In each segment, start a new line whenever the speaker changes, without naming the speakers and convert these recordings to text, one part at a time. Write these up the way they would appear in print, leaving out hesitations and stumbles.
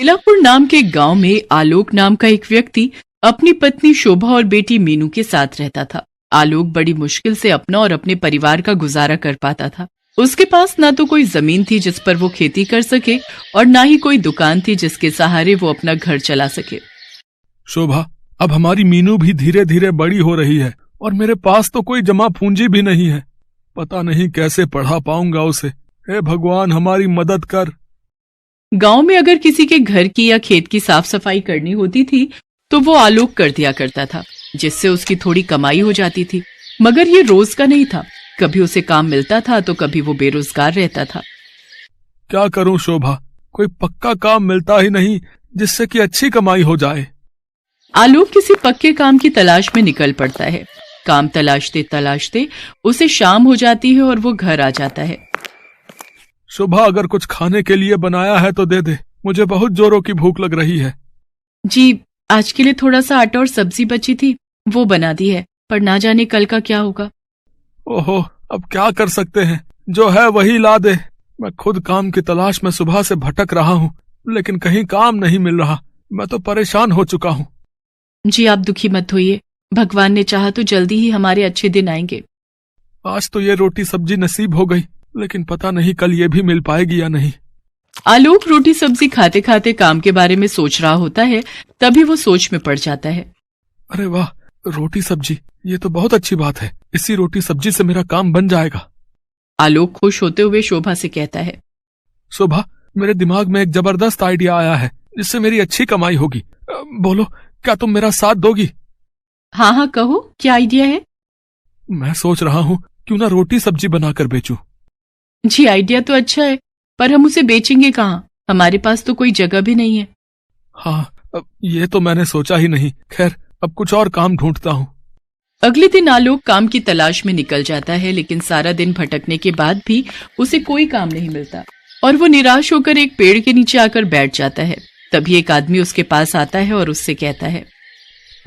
शीलापुर नाम के गांव में आलोक नाम का एक व्यक्ति अपनी पत्नी शोभा और बेटी मीनू के साथ रहता था। आलोक बड़ी मुश्किल से अपना और अपने परिवार का गुजारा कर पाता था। उसके पास ना तो कोई जमीन थी जिस पर वो खेती कर सके और ना ही कोई दुकान थी जिसके सहारे वो अपना घर चला सके।
शोभा, अब हमारी मीनू भी धीरे धीरे बड़ी हो रही है और मेरे पास तो कोई जमा पूंजी भी नहीं है। पता नहीं कैसे पढ़ा पाऊंगा उसे। हे भगवान, हमारी मदद कर।
गांव में अगर किसी के घर की या खेत की साफ सफाई करनी होती थी तो वो आलोक कर दिया करता था, जिससे उसकी थोड़ी कमाई हो जाती थी। मगर ये रोज का नहीं था, कभी उसे काम मिलता था तो कभी वो बेरोजगार रहता था।
क्या करूं शोभा, कोई पक्का काम मिलता ही नहीं जिससे कि अच्छी कमाई हो जाए।
आलोक किसी पक्के काम की तलाश में निकल पड़ता है। काम तलाशते तलाशते उसे शाम हो जाती है और वो घर आ जाता है।
शोभा, अगर कुछ खाने के लिए बनाया है तो दे दे, मुझे बहुत जोरों की भूख लग रही है।
जी, आज के लिए थोड़ा सा आटा और सब्जी बची थी, वो बना दी है, पर ना जाने कल का क्या होगा।
ओहो, अब क्या कर सकते हैं, जो है वही ला दे। मैं खुद काम की तलाश में सुबह से भटक रहा हूँ, लेकिन कहीं काम नहीं मिल रहा। मैं तो परेशान हो चुका हूँ।
जी, आप दुखी मत होइए, भगवान ने चाहा तो जल्दी ही हमारे अच्छे दिन आएंगे।
आज तो ये रोटी सब्जी नसीब हो गई, लेकिन पता नहीं कल ये भी मिल पाएगी या नहीं।
आलोक रोटी सब्जी खाते खाते काम के बारे में सोच रहा होता है, तभी वो सोच में पड़ जाता है।
अरे वाह, रोटी सब्जी, ये तो बहुत अच्छी बात है। इसी रोटी सब्जी से मेरा काम बन जाएगा।
आलोक खुश होते हुए शोभा से कहता है,
शोभा, मेरे दिमाग में एक जबरदस्त आइडिया आया है जिससे मेरी अच्छी कमाई होगी। बोलो, क्या तुम मेरा साथ दोगी?
हाँ हाँ, कहो, क्या आइडिया है?
मैं सोच रहा हूँ क्यों ना रोटी सब्जी बनाकर बेचूं।
जी, आइडिया तो अच्छा है, पर हम उसे बेचेंगे कहाँ? हमारे पास तो कोई जगह भी नहीं है।
हाँ, ये तो मैंने सोचा ही नहीं। खैर, अब कुछ और काम ढूंढता हूँ।
अगले दिन आलोक काम की तलाश में निकल जाता है, लेकिन सारा दिन भटकने के बाद भी उसे कोई काम नहीं मिलता और वो निराश होकर एक पेड़ के नीचे आकर बैठ जाता है। तभी एक आदमी उसके पास आता है और उससे कहता है,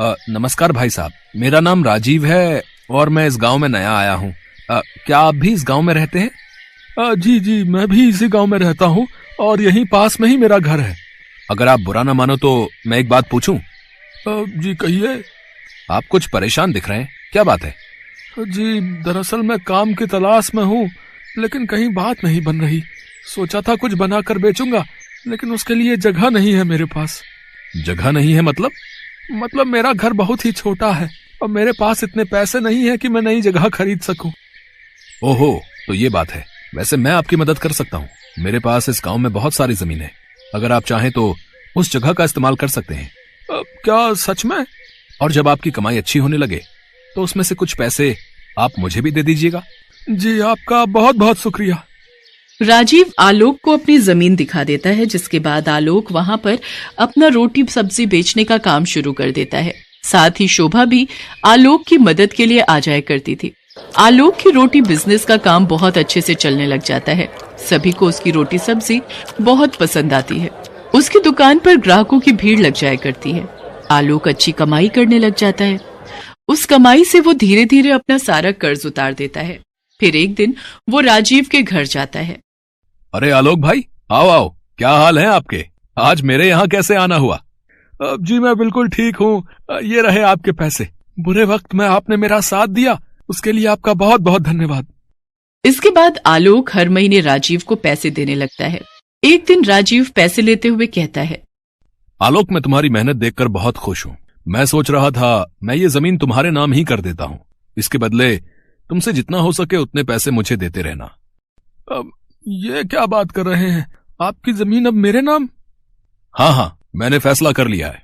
नमस्कार भाई साहब, मेरा नाम राजीव है और मैं इस गांव में नया आया हूँ। क्या आप भी इस गांव में रहते हैं?
जी जी, मैं भी इसी गांव में रहता हूँ और यहीं पास में ही मेरा घर है।
अगर आप बुरा ना मानो तो मैं एक बात पूछूं?
जी कहिए।
आप कुछ परेशान दिख रहे हैं, क्या बात है?
जी, दरअसल मैं काम की तलाश में हूँ, लेकिन कहीं बात नहीं बन रही। सोचा था कुछ बनाकर बेचूंगा, लेकिन उसके लिए जगह नहीं है मेरे पास।
जगह नहीं है मतलब?
मतलब मेरा घर बहुत ही छोटा है और मेरे पास इतने पैसे नहीं है कि मैं नई जगह खरीद सकूं।
ओहो, तो ये बात है। वैसे मैं आपकी मदद कर सकता हूँ। मेरे पास इस गांव में बहुत सारी जमीन है। अगर आप चाहें तो उस जगह का इस्तेमाल कर सकते हैं।
क्या सच में?
और जब आपकी कमाई अच्छी होने लगे तो उसमें से कुछ पैसे आप मुझे भी दे दीजिएगा।
जी, आपका बहुत बहुत शुक्रिया।
राजीव आलोक को अपनी जमीन दिखा देता है, जिसके बाद आलोक वहां पर अपना रोटी सब्जी बेचने का काम शुरू कर देता है। साथ ही शोभा भी आलोक की मदद के लिए आ जाया करती थी। आलोक की रोटी बिजनेस का काम बहुत अच्छे से चलने लग जाता है। सभी को उसकी रोटी सब्जी बहुत पसंद आती है। उसकी दुकान पर ग्राहकों की भीड़ लग जाया करती है। आलोक अच्छी कमाई करने लग जाता है। उस कमाई से वो धीरे धीरे अपना सारा कर्ज उतार देता है। फिर एक दिन वो राजीव के घर जाता है।
अरे आलोक भाई, आओ आओ, क्या हाल है आपके? आज मेरे यहाँ कैसे आना हुआ?
जी मैं बिल्कुल ठीक हूँ। ये रहे आपके पैसे। बुरे वक्त में आपने मेरा साथ दिया, उसके लिए आपका बहुत बहुत धन्यवाद।
इसके बाद आलोक हर महीने राजीव को पैसे देने लगता है। एक दिन राजीव पैसे लेते हुए कहता है,
आलोक, मैं तुम्हारी मेहनत देखकर बहुत खुश हूँ। मैं सोच रहा था मैं ये जमीन तुम्हारे नाम ही कर देता हूँ। इसके बदले तुमसे जितना हो सके उतने पैसे मुझे देते रहना।
अब ये क्या बात कर रहे हैं? आपकी जमीन अब मेरे नाम?
हाँ हाँ, मैंने फैसला कर लिया है।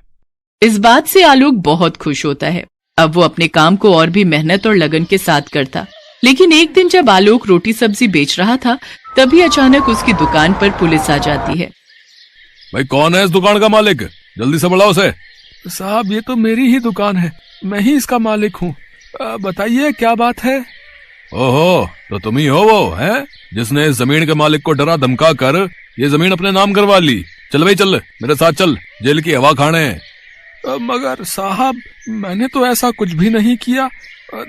इस बात से आलोक बहुत खुश होता है। अब वो अपने काम को और भी मेहनत और लगन के साथ करता। लेकिन एक दिन जब आलोक रोटी सब्जी बेच रहा था, तभी अचानक उसकी दुकान पर पुलिस आ जाती है।
भाई, कौन है इस दुकान का मालिक? जल्दी से बुलाओ उसे।
साहब, ये तो मेरी ही दुकान है, मैं ही इसका मालिक हूँ। बताइए क्या बात है?
ओहो, तो तुम ही हो वो हैं जिसने इस जमीन के मालिक को डरा धमका कर ये जमीन अपने नाम करवा ली। चल भाई चल, मेरे साथ चल, जेल की हवा खाने।
मगर साहब, मैंने तो ऐसा कुछ भी नहीं किया।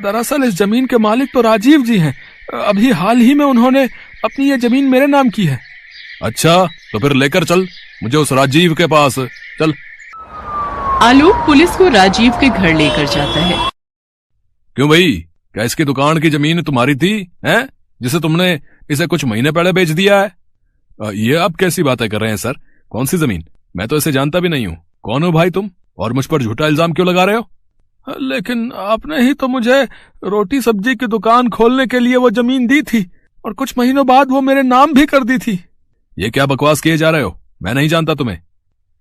दरअसल इस जमीन के मालिक तो राजीव जी हैं। अभी हाल ही में उन्होंने अपनी ये जमीन मेरे नाम की है।
अच्छा तो फिर लेकर चल मुझे उस राजीव के पास, चल।
आलोक पुलिस को राजीव के घर लेकर जाता है।
क्यों भाई, क्या इसकी दुकान की जमीन तुम्हारी थी, हैं, जिसे तुमने इसे कुछ महीने पहले बेच दिया है? ये आप कैसी बातें कर रहे हैं सर? कौन सी जमीन? मैं तो इसे जानता भी नहीं हूँ। कौन हो भाई तुम, और मुझ पर झूठा इल्जाम क्यों लगा रहे हो?
लेकिन आपने ही तो मुझे रोटी सब्जी की दुकान खोलने के लिए वो जमीन दी थी, और कुछ महीनों बाद वो मेरे नाम भी कर दी थी।
ये क्या बकवास किए जा रहे हो? मैं नहीं जानता तुम्हें।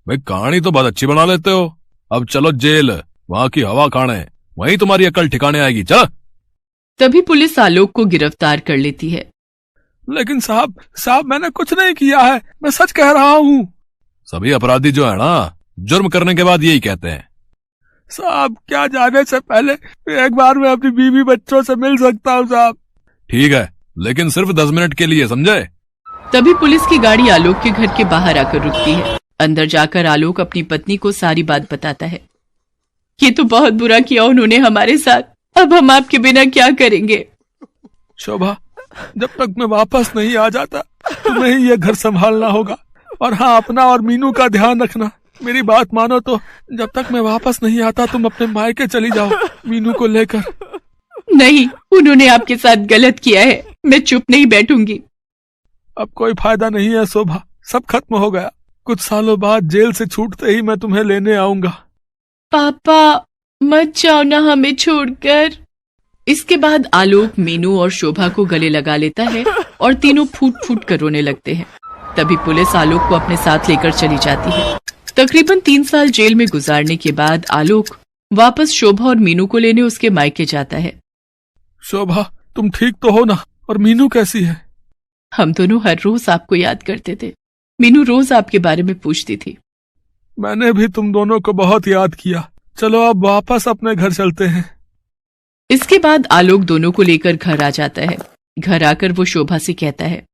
भाई कहानी तो बहुत अच्छी बना लेते हो। अब चलो जेल, वहां की हवा खाने, वहीं तुम्हारी अकल ठिकाने आएगी। चल।
तभी पुलिस आलोक को गिरफ्तार कर लेती है।
लेकिन साहब मैंने कुछ नहीं किया है, मैं सच कह रहा हूँ।
सभी अपराधी जो है ना, जुर्म करने के बाद यही कहते हैं।
साहब क्या जाने से पहले एक बार मैं अपनी बीवी बच्चों से मिल सकता हूँ साहब?
ठीक है, लेकिन सिर्फ 10 मिनट के लिए, समझे?
तभी पुलिस की गाड़ी आलोक के घर के बाहर आकर रुकती है। अंदर जाकर आलोक अपनी पत्नी को सारी बात बताता है। ये तो बहुत बुरा किया उन्होंने हमारे साथ, अब हम आपके बिना क्या करेंगे?
शोभा, जब तक मैं वापस नहीं आ जाता तुम्हें ही ये घर संभालना होगा, और हाँ, अपना और मीनू का ध्यान रखना। मेरी बात मानो तो जब तक मैं वापस नहीं आता तुम अपने मायके चली जाओ मीनू को लेकर।
नहीं, उन्होंने आपके साथ गलत किया है, मैं चुप नहीं बैठूंगी।
अब कोई फायदा नहीं है शोभा, सब खत्म हो गया। कुछ सालों बाद जेल से छूटते ही मैं तुम्हें लेने आऊंगा।
पापा मत जाओ ना हमें छोड़कर। इसके बाद आलोक मीनू और शोभा को गले लगा लेता है और तीनों फूट फूट कर रोने लगते हैं। तभी पुलिस आलोक को अपने साथ लेकर चली जाती है। तकरीबन 3 साल जेल में गुजारने के बाद आलोक वापस शोभा और मीनू को लेने उसके मायके जाता है।
शोभा, तुम ठीक तो हो ना? और मीनू कैसी है?
हम दोनों हर रोज आपको याद करते थे। मीनू रोज आपके बारे में पूछती थी।
मैंने भी तुम दोनों को बहुत याद किया। चलो अब वापस अपने घर चलते हैं।
इसके बाद आलोक दोनों को लेकर घर आ जाता है। घर आकर वो शोभा से कहता है,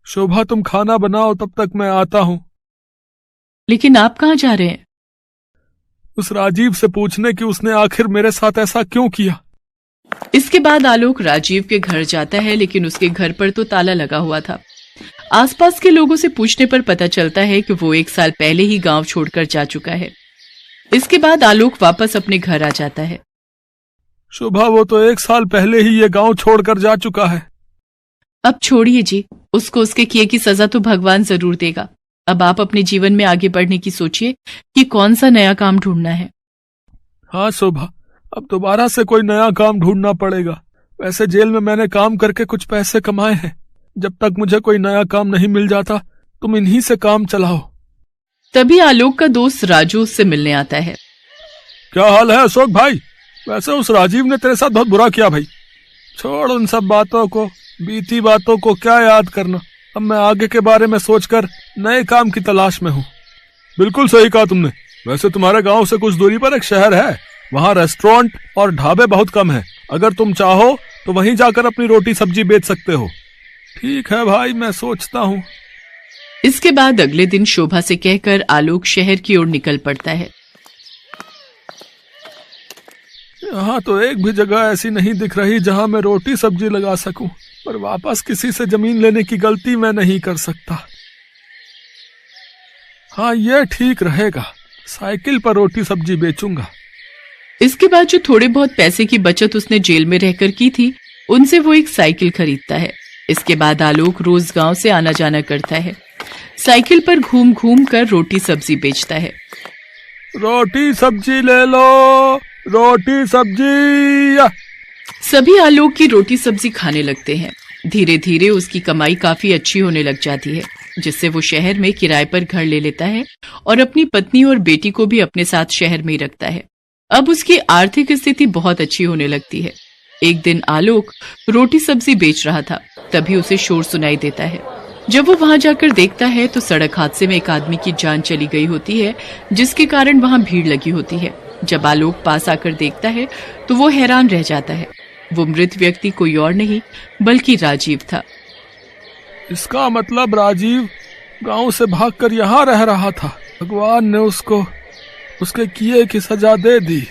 शोभा तुम खाना बनाओ, तब तक मैं आता हूँ।
लेकिन आप कहाँ जा रहे हैं?
उस राजीव से पूछने कि उसने आखिर मेरे साथ ऐसा क्यों किया।
इसके बाद आलोक राजीव के घर जाता है, लेकिन उसके घर पर तो ताला लगा हुआ था। आसपास के लोगों से पूछने पर पता चलता है कि वो 1 साल पहले ही गांव छोड़कर जा चुका है। इसके बाद आलोक वापस अपने घर आ जाता है।
शोभा, वो तो 1 साल पहले ही ये गांव छोड़कर जा चुका है।
अब छोड़िए जी, उसको उसके किए की सजा तो भगवान जरूर देगा। अब आप अपने जीवन में आगे बढ़ने की सोचिए कि कौन सा नया काम ढूंढना है।
हाँ शोभा, अब दोबारा से कोई नया काम ढूंढना पड़ेगा। वैसे जेल में मैंने काम करके कुछ पैसे कमाए हैं। जब तक मुझे कोई नया काम नहीं मिल जाता तुम इन्हीं से काम चलाओ।
तभी आलोक का दोस्त राजू उससे मिलने आता है।
क्या हाल है अशोक भाई? वैसे उस राजीव ने तेरे साथ बहुत बुरा किया भाई। छोड़ उन सब बातों को, बीती बातों को क्या याद करना। अब मैं आगे के बारे में सोचकर नए काम की तलाश में हूँ। बिल्कुल सही कहा तुमने। वैसे तुम्हारे गांव से कुछ दूरी पर एक शहर है, वहाँ रेस्टोरेंट और ढाबे बहुत कम है। अगर तुम चाहो तो वहीं जाकर अपनी रोटी सब्जी बेच सकते हो। ठीक है भाई, मैं सोचता हूँ।
इसके बाद अगले दिन शोभा से कहकर आलोक शहर की ओर निकल पड़ता है।
यहाँ तो एक भी जगह ऐसी नहीं दिख रही जहाँ मैं रोटी सब्जी लगा सकूं, पर वापस किसी से जमीन लेने की गलती मैं नहीं कर सकता। हाँ, ये ठीक रहेगा, साइकिल पर रोटी सब्जी बेचूंगा।
इसके बाद जो थोड़े बहुत पैसे की बचत उसने जेल में रहकर की थी, उनसे वो एक साइकिल खरीदता है। इसके बाद आलोक रोज गांव से आना जाना करता है। साइकिल पर घूम घूम कर रोटी सब्जी बेचता है।
रोटी सब्जी ले लो, रोटी सब्जी।
सभी आलोक की रोटी सब्जी खाने लगते हैं। धीरे धीरे उसकी कमाई काफी अच्छी होने लग जाती है, जिससे वो शहर में किराए पर घर ले लेता है और अपनी पत्नी और बेटी को भी अपने साथ शहर में ही रखता है। अब उसकी आर्थिक स्थिति बहुत अच्छी होने लगती है। एक दिन आलोक रोटी सब्जी बेच रहा था, तभी उसे शोर सुनाई देता है। जब वो वहां जाकर देखता है तो सड़क हादसे में एक आदमी की जान चली गई होती है, जिसके कारण वहां भीड़ लगी होती है। जब आलोक पास आकर देखता है तो वो हैरान रह जाता है। वो मृत व्यक्ति कोई और नहीं बल्कि राजीव था।
इसका मतलब राजीव गांव से भागकर यहाँ रह रहा था। भगवान ने उसको उसके किए की सजा दे दी।